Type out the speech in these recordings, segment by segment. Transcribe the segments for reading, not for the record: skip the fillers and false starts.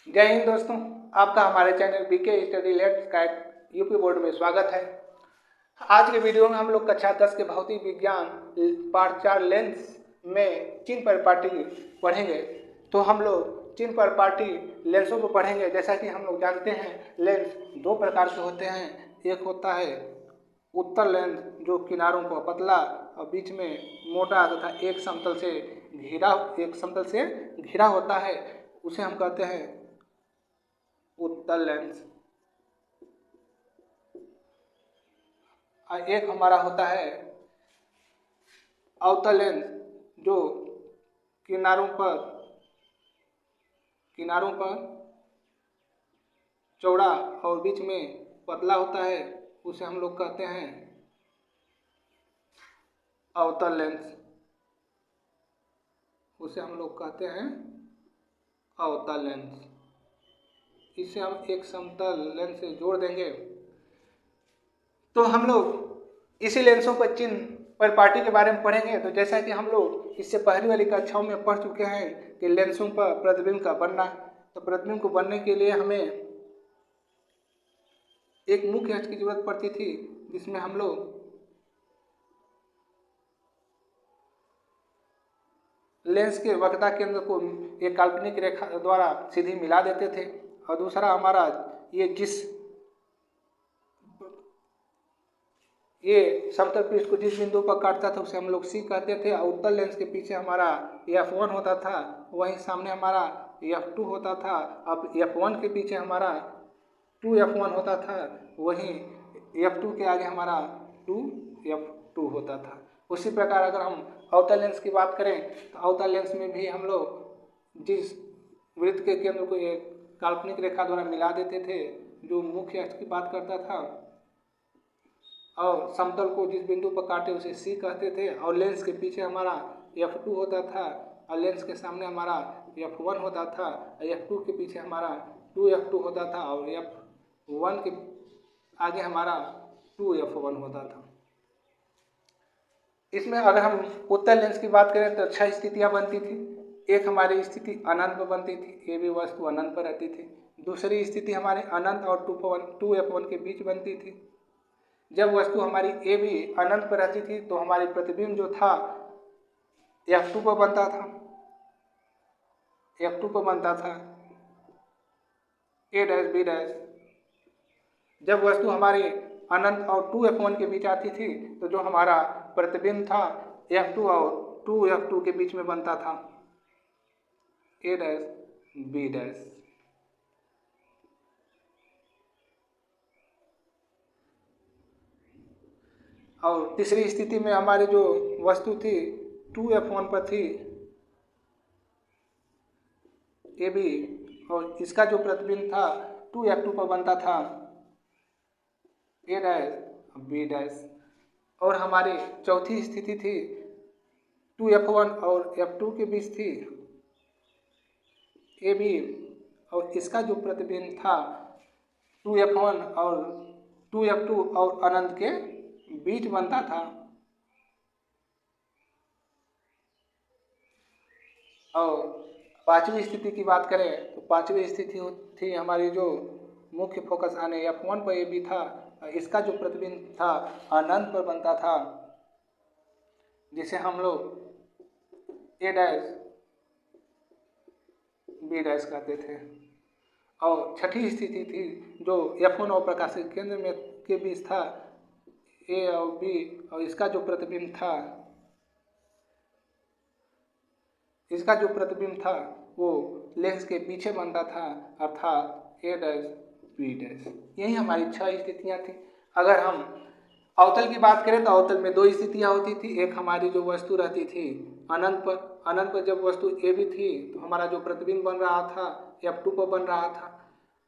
जय हिंद दोस्तों, आपका हमारे चैनल बीके स्टडी लैब का यूपी बोर्ड में स्वागत है। आज के वीडियो में हम लोग कक्षा 10 के भौतिक विज्ञान पार्ट 4 लेंस में चिन्ह परिपाटी पढ़ेंगे। तो हम लोग चिन्ह परिपाटी लेंसों को पढ़ेंगे। जैसा कि हम लोग जानते हैं, लेंस दो प्रकार के होते हैं। एक होता है उत्तल लेंस जो किनारों पर पतला और बीच में मोटा तथा एक समतल से घिरा होता है, उसे हम कहते हैं उत्तल लेंस। और एक हमारा होता है अवतल लेंस जो किनारों पर चौड़ा और बीच में पतला होता है, उसे हम लोग कहते हैं अवतल लेंस। इसे हम एक समतल लेंस से जोड़ देंगे तो हम लोग इसी लेंसों पर चिन्ह परिपाटी के बारे में पढ़ेंगे। तो जैसा कि हम लोग इससे पहले वाली कक्षाओं में पढ़ चुके हैं कि लेंसों पर प्रतिबिंब का बनना, तो प्रतिबिंब को बनने के लिए हमें एक मुख्य अक्ष की जरूरत पड़ती थी, जिसमें हम लोग लेंस के वक्रता केंद्र को एक काल्पनिक रेखा द्वारा सीधी मिला देते थे। और दूसरा हमारा ये समतल पृष्ठ को जिस बिंदु पर काटता था उसे हम लोग सी कहते थे। और उत्तल लेंस के पीछे हमारा F1 होता था, वहीं सामने हमारा F2 होता था। अब F1 के पीछे हमारा 2F1 होता था, वहीं F2 के आगे हमारा 2F2 होता था। उसी प्रकार अगर हम अवतल लेंस की बात करें तो अवतल लेंस में भी हम लोग जिस वृत्त के केंद्र को एक काल्पनिक रेखा द्वारा मिला देते थे जो मुख्य अक्ष की बात करता था, और समतल को जिस बिंदु पर काटे उसे सी कहते थे। और लेंस के पीछे हमारा F2 होता था, और लेंस के सामने हमारा F1 होता था, और F2 के पीछे हमारा 2F2 होता था, और F1 के आगे हमारा 2F1 होता था। इसमें अगर हम उत्तल लेंस की बात करें तो 6 स्थितियां बनती थी। एक हमारी स्थिति अनंत पर बनती थी, ए बी वस्तु अनंत पर रहती थी। दूसरी स्थिति हमारे अनंत और 2F1 के बीच बनती थी। जब वस्तु हमारी ए बी अनंत पर रहती थी तो हमारी प्रतिबिंब जो था F2 पर बनता था, ए डैश बी डैश। जब वस्तु हमारी अनंत और 2F1 के बीच आती थी तो जो हमारा प्रतिबिंब था F2 और 2F2 के बीच में बनता था, ए डैश बी डैश। और तीसरी स्थिति में हमारी जो वस्तु थी 2F1 पर थी ए बी, और इसका जो प्रतिबिंब था 2F2 पर बनता था, ए डैश बी डैश। और हमारी चौथी स्थिति थी 2F1 और F2 के बीच थी ए बी, और इसका जो प्रतिबिंब था 2F1 और 2F2 और अनंत के बीच बनता था। और पांचवी स्थिति की बात करें तो पांचवी स्थिति थी हमारी जो मुख्य फोकस आने F1 पर ए बी था, इसका जो प्रतिबिंब था अनंत पर बनता था, जिसे हम लोग ए डैश बी डैश कहते थे। और छठी स्थिति थी जो F1 और प्रकाशित केंद्र में के बीच था, ए और बी, और इसका जो प्रतिबिंब था वो लेंस के पीछे बनता था, अर्थात ए डैश बी डैश। यही हमारी 6 स्थितियां थी। अगर हम अवतल की बात करें तो अवतल में 2 स्थितियां होती थी। एक हमारी जो वस्तु रहती थी अनंत पर जब वस्तु ए बी थी तो हमारा जो प्रतिबिंब बन रहा था F2 पर बन रहा था।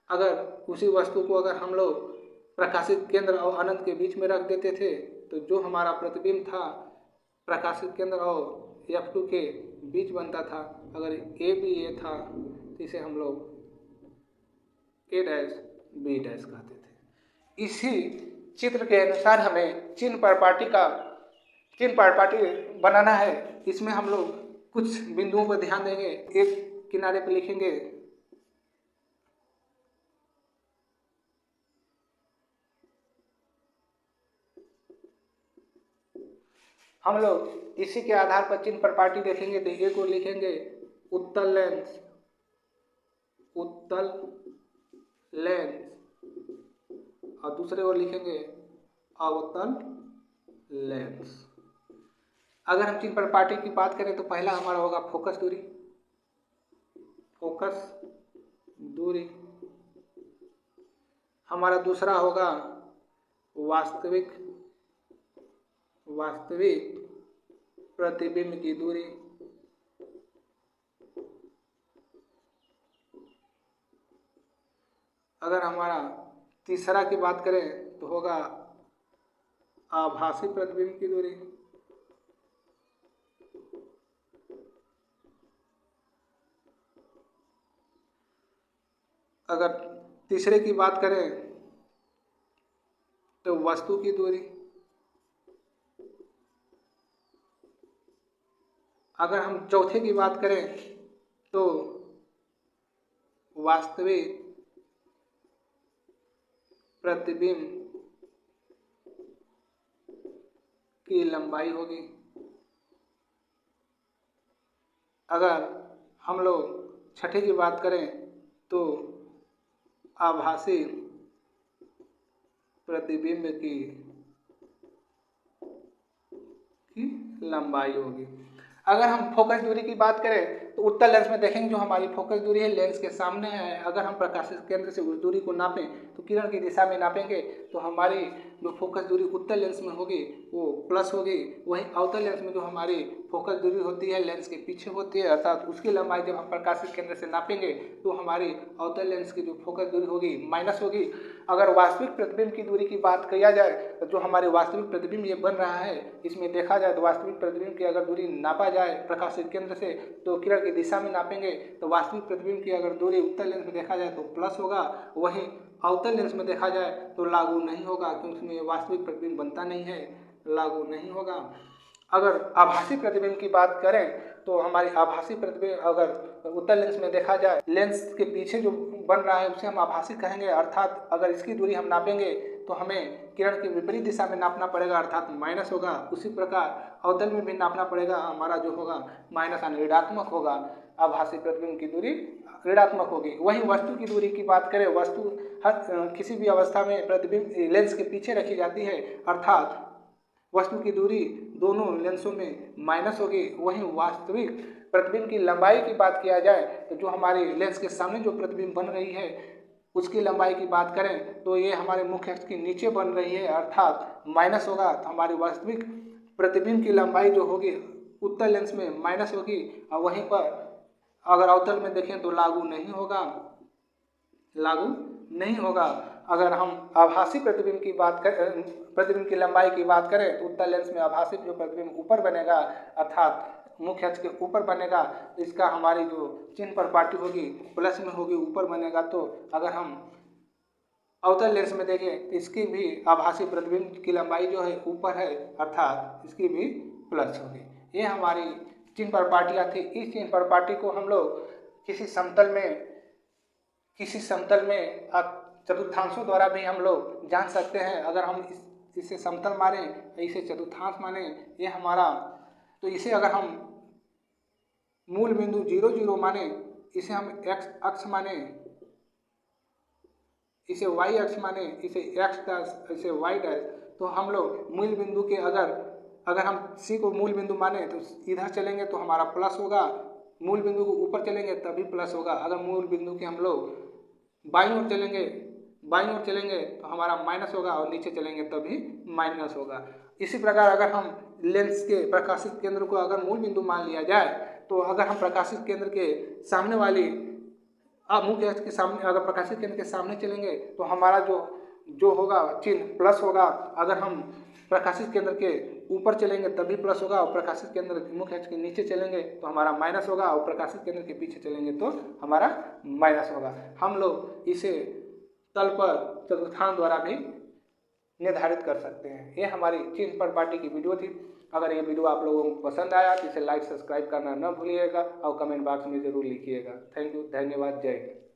अगर उसी वस्तु को अगर हम लोग प्रकाशित केंद्र और अनंत के बीच में रख देते थे तो जो हमारा प्रतिबिंब था प्रकाशित केंद्र और F2 के बीच बनता था। अगर ए बी ए था तो इसे हम लोग ए डैश बी डैश कहते थे। इसी चित्र के अनुसार हमें चिन्ह परिपाटी बनाना है। इसमें हम लोग कुछ बिंदुओं पर ध्यान देंगे। एक किनारे पर लिखेंगे हम लोग इसी के आधार पर चिन्ह पर पार्टी देखेंगे तो ए को लिखेंगे उत्तल लेंस, उत्तल लेंस, और दूसरे को लिखेंगे अवतल लेंस। अगर हम चिन्ह पर पार्टी की बात करें तो पहला हमारा होगा फोकस दूरी, फोकस दूरी। हमारा दूसरा होगा वास्तविक, वास्तविक प्रतिबिंब की दूरी। अगर हमारा तीसरा की बात करें तो होगा आभासी प्रतिबिंब की दूरी। अगर तीसरे की बात करें तो वस्तु की दूरी। अगर हम चौथे की बात करें तो वास्तविक प्रतिबिंब की लंबाई होगी। अगर हम लोग छठे की बात करें तो आभासी प्रतिबिंब की लंबाई होगी। अगर हम फोकस दूरी की बात करें तो उत्तल लेंस में देखेंगे जो हमारी फोकस दूरी है लेंस के सामने है। अगर हम प्रकाशित केंद्र से उस दूरी को नापें तो किरण की दिशा में नापेंगे तो हमारी जो फोकस दूरी उत्तल लेंस में होगी वो प्लस होगी। वहीं अवतल लेंस में जो हमारी फोकस दूरी होती है लेंस के पीछे होती है, अर्थात उसकी लंबाई जब हम प्रकाशित केंद्र से नापेंगे तो हमारी अवतल लेंस की जो फोकस दूरी होगी माइनस होगी। अगर वास्तविक प्रतिबिंब की दूरी की बात किया जाए तो जो हमारे वास्तविक प्रतिबिंब ये बन रहा है इसमें देखा जाए तो वास्तविक प्रतिबिंब की अगर दूरी नापा जाए प्रकाशित केंद्र से तो किरण की दिशा में नापेंगे तो वास्तविक प्रतिबिंब की अगर दूरी उत्तल लेंस में देखा जाए तो प्लस होगा। वहीं अवतल लेंस में देखा जाए तो लागू नहीं होगा क्योंकि उसमें वास्तविक प्रतिबिंब बनता नहीं है, लागू नहीं होगा। अगर आभासी प्रतिबिंब की बात करें तो हमारी आभासी प्रतिबिंब अगर उत्तल लेंस में देखा जाए लेंस के पीछे जो बन रहा है उसे हम आभासी कहेंगे, अर्थात अगर इसकी दूरी हम नापेंगे तो हमें किरण की विपरीत दिशा में नापना पड़ेगा अर्थात माइनस होगा। उसी प्रकार अवतल में भी नापना पड़ेगा, हमारा जो होगा माइनस यानी ऋणात्मक होगा। आभासी प्रतिबिंब की दूरी ऋणात्मक होगी। वहीं वस्तु की दूरी की बात करें, वस्तु हर किसी भी अवस्था में प्रतिबिंब लेंस के पीछे रखी जाती है, अर्थात वस्तु की दूरी दोनों लेंसों में माइनस होगी। वहीं वास्तविक प्रतिबिंब की लंबाई की बात किया जाए तो जो हमारे लेंस के सामने जो प्रतिबिंब बन रही है उसकी लंबाई की बात करें तो ये हमारे मुख्य अक्ष के नीचे बन रही है, अर्थात माइनस होगा। तो हमारी वास्तविक प्रतिबिंब की लंबाई जो होगी उत्तल लेंस में माइनस होगी और वहीं पर अगर अवतल में देखें तो लागू नहीं होगा, लागू नहीं होगा। अगर हम आभासी प्रतिबिंब की बात करें, प्रतिबिंब की लंबाई की बात करें तो उत्तल लेंस में आभासी जो प्रतिबिंब ऊपर बनेगा अर्थात मुख्य अक्ष के ऊपर बनेगा, इसका हमारी जो चिन्ह पर पार्टी होगी प्लस में होगी, ऊपर बनेगा। तो अगर हम अवतल लेंस में देखें तो इसकी भी आभासी प्रतिबिंब की लंबाई जो है ऊपर है अर्थात इसकी भी प्लस होगी। ये हमारी चिन्ह पर पार्टियाँ थी। इस चिन्ह पर पार्टी को हम लोग किसी समतल में चतुर्थांशों द्वारा भी हम लोग जान सकते हैं। अगर हम इसे समतल माने, इसे चतुर्थांश माने, ये हमारा तो इसे अगर हम मूल बिंदु 0 0 माने, इसे हम x अक्ष माने, इसे y अक्ष माने, इसे x डैश, इसे y डैश, तो हम लोग मूल बिंदु के अगर हम c को मूल बिंदु माने तो इधर चलेंगे तो हमारा प्लस होगा, मूल बिंदु को ऊपर चलेंगे तभी प्लस होगा। अगर मूल बिंदु के हम लोग बाईं ओर चलेंगे तो हमारा माइनस होगा और नीचे चलेंगे तभी माइनस होगा। इसी प्रकार अगर हम लेंस के प्रकाशित केंद्र को अगर मूल बिंदु मान लिया जाए तो अगर हम प्रकाशित केंद्र के सामने वाली मुख्य अक्ष के सामने अगर प्रकाशित केंद्र के सामने चलेंगे तो हमारा जो होगा चिन्ह प्लस होगा। अगर हम प्रकाशित केंद्र के ऊपर चलेंगे तभी प्लस होगा और प्रकाशित केंद्र मुख्य अक्ष के नीचे चलेंगे तो हमारा माइनस होगा और प्रकाशित केंद्र के पीछे चलेंगे तो हमारा माइनस होगा। हम लोग इसे तल पर चतुर्थांश द्वारा भी निर्धारित कर सकते हैं। ये हमारी चिन्ह पर पार्टी की वीडियो थी। अगर ये वीडियो आप लोगों को पसंद आया तो इसे लाइक सब्सक्राइब करना न भूलिएगा और कमेंट बॉक्स में ज़रूर लिखिएगा। थैंक यू, धन्यवाद, जय हिंद।